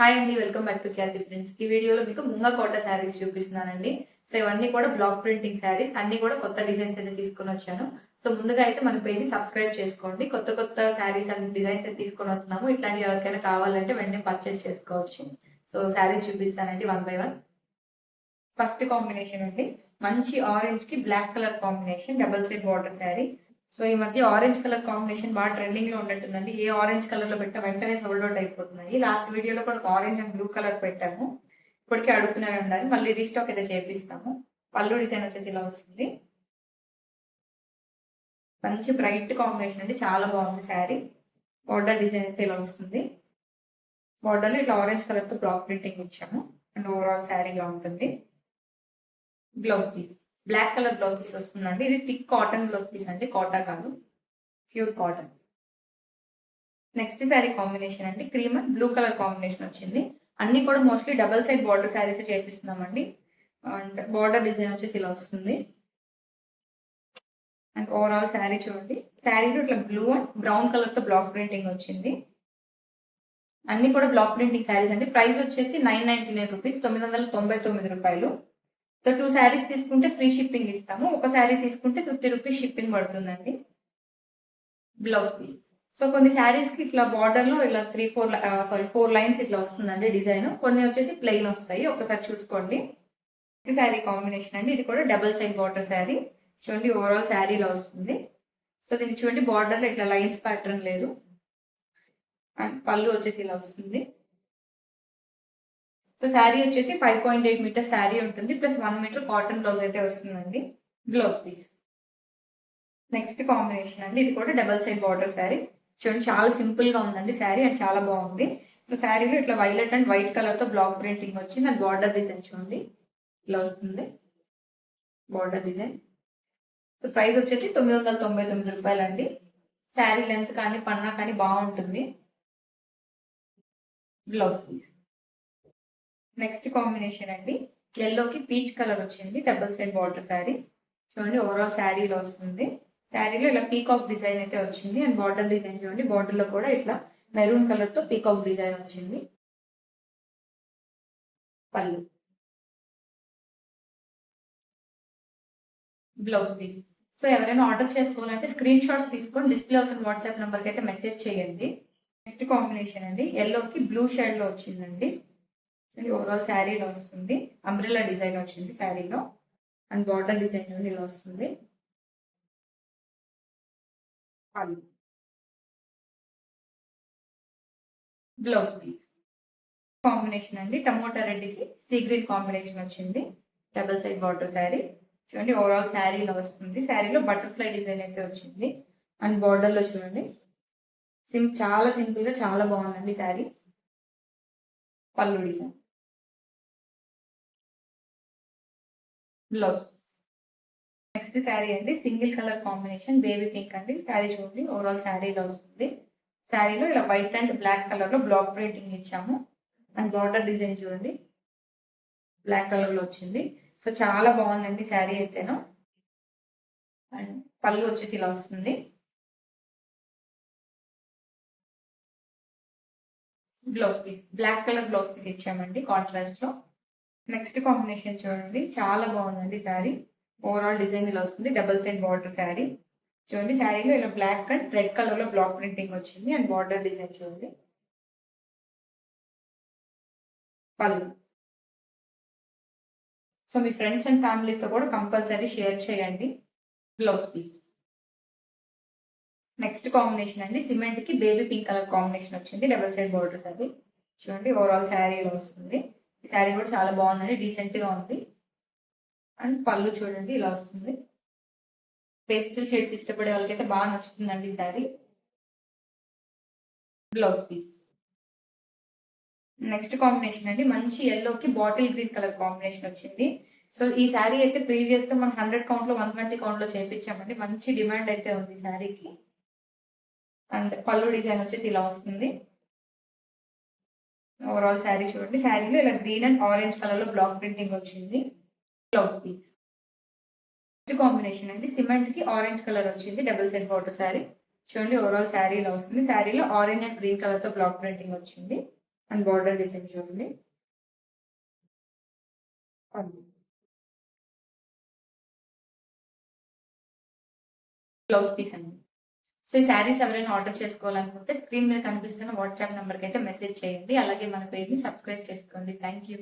Hi అండి, welcome back to Khyati prints. ఈ వీడియోలో మీకు ముంగా కోట శారీస్ చూపిస్తున్నానండి. సో ఇవన్నీ కూడా బ్లాక్ ప్రింటింగ్ శారీస్, అన్ని కూడా కొత్త డిజైన్స్ అయితే తీసుకొని వచ్చాను. సో ముందుగా అయితే మన పేజ్ సబ్స్క్రైబ్ చేసుకోండి. కొత్త కొత్త శారీస్ అండ్ డిజైన్స్ అయితే తీసుకొని వస్తున్నాము. ఇట్లాంటి ఎవరికైనా కావాలంటే వెంటనే పర్చేస్ చేసుకోవచ్చు. సో శారీస్ చూపిస్తానండి one by one. First combination అండి, మంచి ఆరెంజ్ కి black colour combination, double side border sari. So ఈ మధ్య ఆరెంజ్ కలర్ కాంబినేషన్ బాగా ట్రెండింగ్ లో ఉన్నట్టుందండి. ఏ ఆరెంజ్ కలర్ లో పెట్టినా వెంటనే సోల్డ్ అవుట్ అయిపోతున్నాయి. లాస్ట్ వీడియోలో కూడా ఆరెంజ్ అండ్ బ్లూ కలర్ పెట్టాము. ఇప్పటికే అడుగుతున్నారండి, మళ్ళీ రీస్టాక్ అయితే చేపిస్తాము. పళ్ళు డిజైన్ వచ్చేసి ఇలా వస్తుంది. మంచి బ్రైట్ కాంబినేషన్ అండి, చాలా బాగుంది శారీ. బార్డర్ డిజైన్ అయితే ఇలా వస్తుంది. బార్డర్ లో ఇట్లా ఆరెంజ్ కలర్ తో బ్లాక్ ప్రింటింగ్ ఇచ్చాము. అండ్ ఓవరాల్ శారీ ఇలా ఉంటుంది. Blouse piece black colour blouse piece వస్తుందండి. ఇది థిక్ కాటన్ బ్లౌజ్ పీస్ అండి, కాటన్ కాదు, pure cotton. Next sari combination అండి, cream and blue colour combination వచ్చింది. అన్ని కూడా mostly double side border saris చేపిస్తున్నామండి. అండ్ బార్డర్ డిజైన్ వచ్చేసి ఇలా వస్తుంది. అండ్ ఓవరాల్ శారీ చూడండి. శారీలో ఇట్లా బ్లూ అండ్ బ్రౌన్ కలర్ తో బ్లాక్ ప్రింటింగ్ వచ్చింది. అన్ని కూడా బ్లాక్ ప్రింటింగ్ శారీస్ అండి. ప్రైస్ వచ్చేసి 999 రూపీస్, 999 రూపాయలు. సో 2 శారీస్ తీసుకుంటే ఫ్రీ షిప్పింగ్ ఇస్తాము. ఒక శారీ తీసుకుంటే 50 రూపీస్ షిప్పింగ్ పడుతుందండి. Blouse piece. సో కొన్ని శారీస్ కి ఇట్లా బార్డర్ లో ఇలా 4 లైన్స్ ఇట్లా వస్తుందండి డిజైన్. కొన్ని వచ్చేసి ప్లెయిన్ వస్తాయి, ఒకసారి చూసుకోండి. నెక్స్ట్ శారీ కాంబినేషన్ అండి, ఇది కూడా డబుల్ సైడ్ బార్డర్ శారీ. చూడండి ఓవరాల్ శారీ ఇలా వస్తుంది. సో దీనికి చూడండి బార్డర్ లో ఇట్లా లైన్స్ ప్యాటర్న్ లేదు. అండ్ పళ్ళు వచ్చేసి ఇలా వస్తుంది. సో శారీ వచ్చేసి 5.8 మీటర్స్ శారీ ఉంటుంది, ప్లస్ 1 మీటర్ కాటన్ బ్లౌజ్ అయితే వస్తుందండి. Blouse piece. నెక్స్ట్ కాంబినేషన్ అండి, ఇది కూడా డబల్ సైడ్ బార్డర్ శారీ. చూడండి చాలా సింపుల్ గా ఉందండి శారీ, అండ్ చాలా బాగుంది. సో శారీలో ఇట్లా వైలెట్ అండ్ వైట్ కలర్ తో బ్లాక్ ప్రింటింగ్ వచ్చింది. అండ్ బార్డర్ డిజైన్ చూడండి ఇలా వస్తుంది. Border design. సో ప్రైస్ వచ్చేసి 999 రూపాయలు అండి. శారీ లెంత్ కానీ పన్నా కానీ బాగుంటుంది. Blouse piece. నెక్స్ట్ కాంబినేషన్ అండి, ఎల్లోకి పీచ్ కలర్ వచ్చింది, డబుల్ సైడ్ బార్డర్ శారీ. చూడండి ఓవరాల్ శారీలో వస్తుంది. శారీలో ఇలా పీకాక్ డిజైన్ అయితే వచ్చింది. అండ్ బార్డర్ డిజైన్ చూడండి, బార్డర్ లో కూడా ఇట్లా మెరూన్ కలర్ తో పీకాక్ డిజైన్ వచ్చింది. పళ్ళు. Blouse piece. సో ఎవరైనా ఆర్డర్ చేసుకోవాలంటే స్క్రీన్ షాట్స్ తీసుకొని డిస్ప్లే అవుతున్న వాట్సాప్ నెంబర్ కి అయితే మెసేజ్ చేయండి. నెక్స్ట్ కాంబినేషన్ అండి, ఎల్లోకి బ్లూ షేడ్ లో వచ్చిందండి. ఓవరాల్ శారీలో వస్తుంది. అంబ్రెల్లా డిజైన్ వచ్చింది శారీలో. అండ్ బార్డర్ డిజైన్ ఇలా వస్తుంది. Blouse piece. కాంబినేషన్ అండి, టమోటా రెడ్డికి సీ గ్రీన్ కాంబినేషన్ వచ్చింది. Double side border sari. చూడండి ఓవరాల్ శారీ ఇలా వస్తుంది. శారీలో బటర్ఫ్లై డిజైన్ అయితే వచ్చింది. అండ్ బార్డర్ లో చూడండి చాలా సింపుల్ గా చాలా బాగుందండి శారీ. పళ్ళు డిజైన్. బ్లౌజ్. నెక్స్ట్ శారీ అండి, single colour combination baby pink అండి. శారీ చూడండి ఓవరాల్ శారీలో వస్తుంది. శారీలో ఇలా వైట్ అండ్ బ్లాక్ కలర్ లో బ్లాక్ ప్రింటింగ్ ఇచ్చాము. అండ్ బార్డర్ డిజైన్ చూడండి బ్లాక్ కలర్ లో వచ్చింది. సో చాలా బాగుందండి శారీ అయితేను. అండ్ పళ్ళు వచ్చేసి ఇలా వస్తుంది. Blouse piece black colour blouse piece ఇచ్చామండి కాంట్రాస్ట్ లో. నెక్స్ట్ కాంబినేషన్ చూడండి చాలా బాగుందండి శారీ. ఓవరాల్ డిజైన్ ఇలా వస్తుంది, డబుల్ సైడ్ బార్డర్ శారీ. చూడండి శారీలో ఇలా బ్లాక్ అండ్ రెడ్ కలర్ లో బ్లాక్ ప్రింటింగ్ వచ్చింది. అండ్ బార్డర్ డిజైన్ చూడండి. పళ్ళు. సో మీ ఫ్రెండ్స్ అండ్ ఫ్యామిలీతో కూడా కంపల్సరీ షేర్ చేయండి. Blouse piece. నెక్స్ట్ కాంబినేషన్ అండి, సిమెంట్ కి బేబీ పింక్ కలర్ కాంబినేషన్ వచ్చింది, డబుల్ సైడ్ బార్డర్స్ అది. చూడండి ఓవరాల్ శారీ ఇలా వస్తుంది. ఈ శారీ కూడా చాలా బాగుందండి, డీసెంట్ గా ఉంది. అండ్ పళ్ళు చూడండి ఇలా వస్తుంది. పేస్టల్ షేడ్స్ ఇష్టపడే వాళ్ళకైతే బాగా నచ్చుతుందండి ఈ sari. Blouse piece. Next combination అండి, మంచి ఎల్లోకి బాటిల్ గ్రీన్ కలర్ కాంబినేషన్ వచ్చింది. సో ఈ శారీ అయితే ప్రీవియస్ గా మనం 100 కౌంట్ లో 120 కౌంట్ లో చేయించామండి. మంచి డిమాండ్ అయితే ఉంది ఈ శారీకి. అండ్ పళ్ళు డిజైన్ వచ్చేసి ఇలా వస్తుంది. ఓవరాల్ శారీ చూడండి, శారీలో ఇలా గ్రీన్ అండ్ ఆరెంజ్ కలర్ లో బ్లాక్ ప్రింటింగ్ వచ్చింది. Blouse piece. నెక్స్ట్ కాంబినేషన్ అండి, సిమెంట్ కి ఆరెంజ్ కలర్ వచ్చింది, డబుల్ సైడ్ బార్డర్ శారీ. చూడండి ఓవరాల్ శారీ ఇలా వస్తుంది. శారీలో ఆరెంజ్ అండ్ గ్రీన్ కలర్ తో బ్లాక్ ప్రింటింగ్ వచ్చింది. అండ్ బార్డర్ డిజైన్ చూడండి. బ్లౌజ్ పీస్ అండి. సో ఈ శారీస్ ఎవరైనా ఆర్డర్ చేసుకోవాలనుకుంటే స్క్రీన్ మీద కనిపిస్తున్న వాట్సాప్ నెంబర్కి అయితే మెసేజ్ చేయండి. అలాగే మన పేజ్ని సబ్స్క్రైబ్ చేసుకోండి. Thank you.